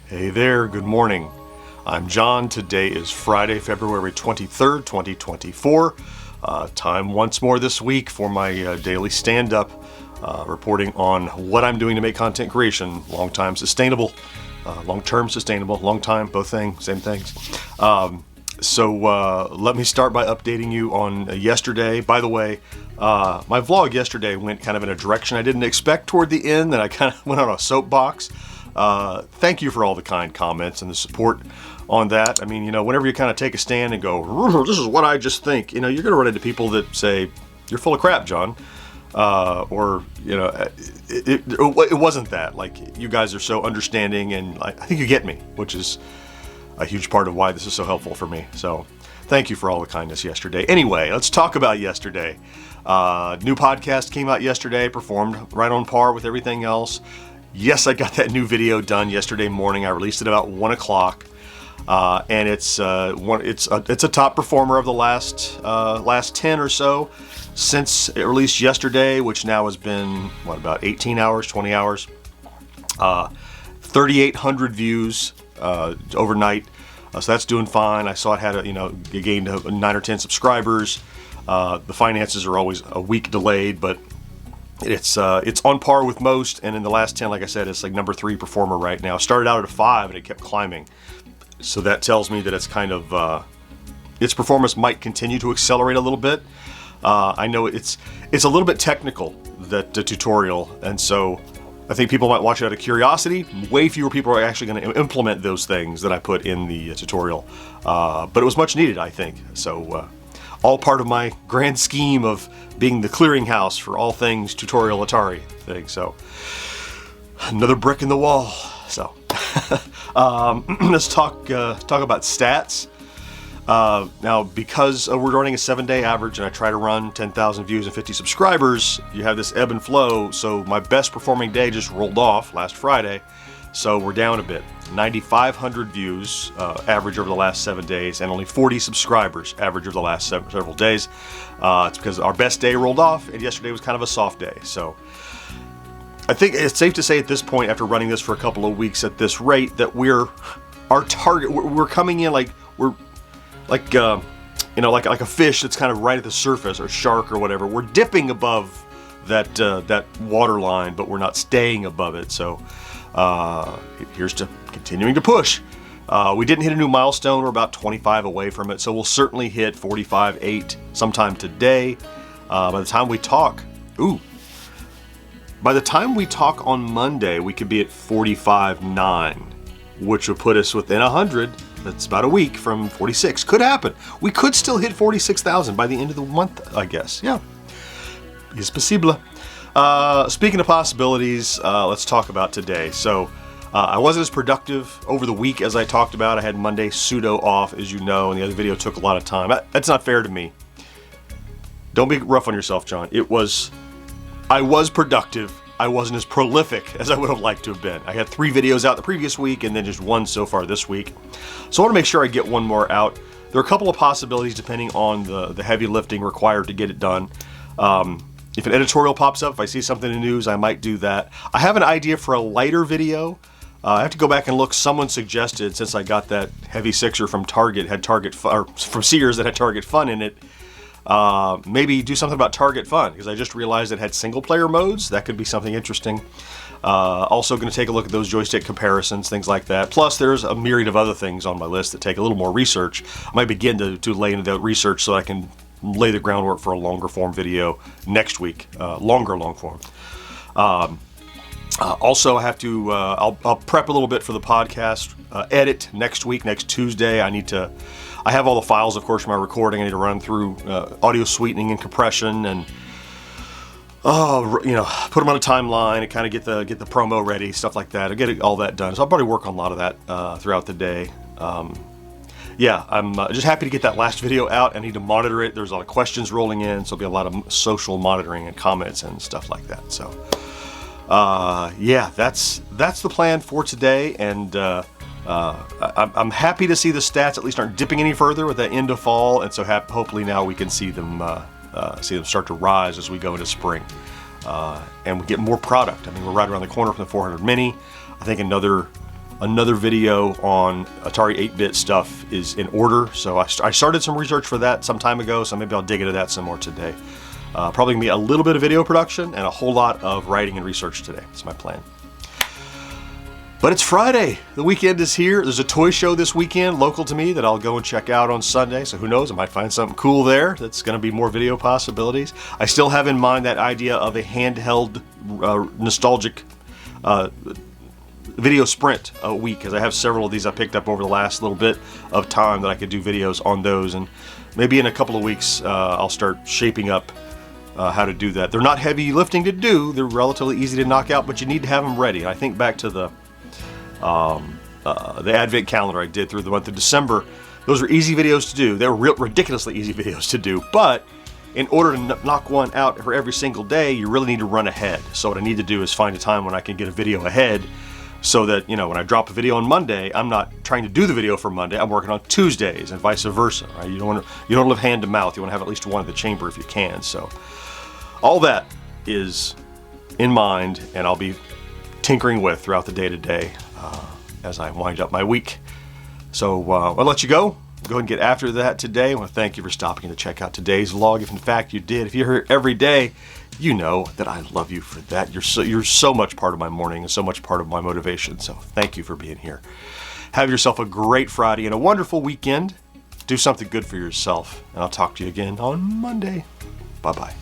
Hey there, good morning. I'm John. Today is Friday, February 23rd, 2024. Time once more this week for my daily stand-up, reporting on what I'm doing to make content creation long-term sustainable, long time, both things, same things. So let me start by updating you on yesterday. By the way, my vlog yesterday went kind of in a direction I didn't expect toward the end, and I kind of went on a soapbox. Thank you for all the kind comments and the support on that. I mean, whenever you kind of take a stand and go, this is what I just think, you're going to run into people that say, you're full of crap, John. It wasn't that. Like, you guys are so understanding, and I think you get me, which is a huge part of why this is so helpful for me. So thank you for all the kindness yesterday. Anyway, let's talk about yesterday. New podcast came out yesterday, performed right on par with everything else. Yes, I got that new video done yesterday morning. I released it about 1 o'clock, and it's a top performer of the last 10 or so since it released yesterday, which now has been about 18 hours, 20 hours, 3,800 views overnight. So that's doing fine. I saw it had it gained 9 or 10 subscribers. The finances are always a week delayed, but it's on par with most, and in the last 10, like I said, it's like number 3 performer right now. Started out at a 5 and it kept climbing, so that tells me that it's kind of its performance might continue to accelerate a little bit. I know it's a little bit technical, that tutorial, and so I think people might watch it out of curiosity. Way fewer people are actually going to implement those things that I put in the tutorial, but it was much needed, I think. So all part of my grand scheme of being the clearinghouse for all things tutorial Atari thing. So another brick in the wall. So let's talk about stats. Now, because we're running a 7-day average and I try to run 10,000 views and 50 subscribers, you have this ebb and flow. So my best performing day just rolled off last Friday. So we're down a bit. 9,500 views average over the last 7 days, and only 40 subscribers average over the last several days. It's because our best day rolled off, and yesterday was kind of a soft day. So I think it's safe to say at this point, after running this for a couple of weeks at this rate, that we're coming in like like a fish that's kind of right at the surface, or shark or whatever. We're dipping above that water line, but we're not staying above it. So here's to continuing to push. We didn't hit a new milestone. We're about 25 away from it, so we'll certainly hit 45.8 sometime today. By the time we talk on Monday, we could be at 45.9, which would put us within 100. That's about a week from 46. Could happen. We could still hit 46,000 by the end of the month, I guess. Yeah. Es posible. Speaking of possibilities, let's talk about today. So I wasn't as productive over the week as I talked about. I had Monday pseudo off, as you know, and the other video took a lot of time. That's not fair to me. Don't be rough on yourself, John. I was productive. I wasn't as prolific as I would have liked to have been. I had 3 videos out the previous week and then just 1 so far this week. So I want to make sure I get 1 more out. There are a couple of possibilities depending on the heavy lifting required to get it done. If an editorial pops up, if I see something in the news, I might do that. I have an idea for a lighter video. I have to go back and look. Someone suggested, since I got that heavy 6er from Target, from Sears that had Target Fun in it, maybe do something about Target Fun, because I just realized it had single player modes. That could be something interesting. Also going to take a look at those joystick comparisons, things like that. Plus, there's a myriad of other things on my list that take a little more research. I might begin to lay into that research so I can lay the groundwork for a longer form video next week, long form. Also, I have to, I'll prep a little bit for the podcast, edit next week, next Tuesday. I have all the files, of course, from my recording. I need to run through audio sweetening and compression, and put them on a timeline and kind of get the promo ready, stuff like that. I'll get all that done. So I'll probably work on a lot of that throughout the day. Yeah, I'm just happy to get that last video out. I need to monitor it. There's a lot of questions rolling in, so there'll be a lot of social monitoring and comments and stuff like that. So, yeah, that's the plan for today, and I'm happy to see the stats at least aren't dipping any further with that end of fall, and so hopefully now we can see them start to rise as we go into spring, and we get more product. I mean, we're right around the corner from the 400 Mini. I think another Another video on Atari 8-bit stuff is in order, so I started some research for that some time ago, so maybe I'll dig into that some more today. Probably gonna be a little bit of video production and a whole lot of writing and research today. That's my plan. But it's Friday. The weekend is here. There's a toy show this weekend local to me that I'll go and check out on Sunday, so who knows, I might find something cool there that's gonna be more video possibilities. I still have in mind that idea of a handheld, nostalgic video sprint a week, because I have several of these I picked up over the last little bit of time that I could do videos on those, and maybe in a couple of weeks I'll start shaping up how to do that. They're not heavy lifting to do, they're relatively easy to knock out, but you need to have them ready. And I think back to the Advent calendar I did through the month of December. Those were easy videos to do. They were ridiculously easy videos to do, but in order to knock one out for every single day, you really need to run ahead. So what I need to do is find a time when I can get a video ahead, so that, you know, when I drop a video on Monday, I'm not trying to do the video for Monday, I'm working on Tuesdays and vice versa, right? You don't live hand to mouth. You want to have at least one in the chamber if you can. So all that is in mind, and I'll be tinkering with throughout the day to day as I wind up my week. So I'll let you go. Go ahead and get after that today. I want to thank you for stopping to check out today's vlog. If in fact you did, if you're here every day, you know that I love you for that. You're so much part of my morning and so much part of my motivation. So thank you for being here. Have yourself a great Friday and a wonderful weekend. Do something good for yourself, and I'll talk to you again on Monday. Bye-bye.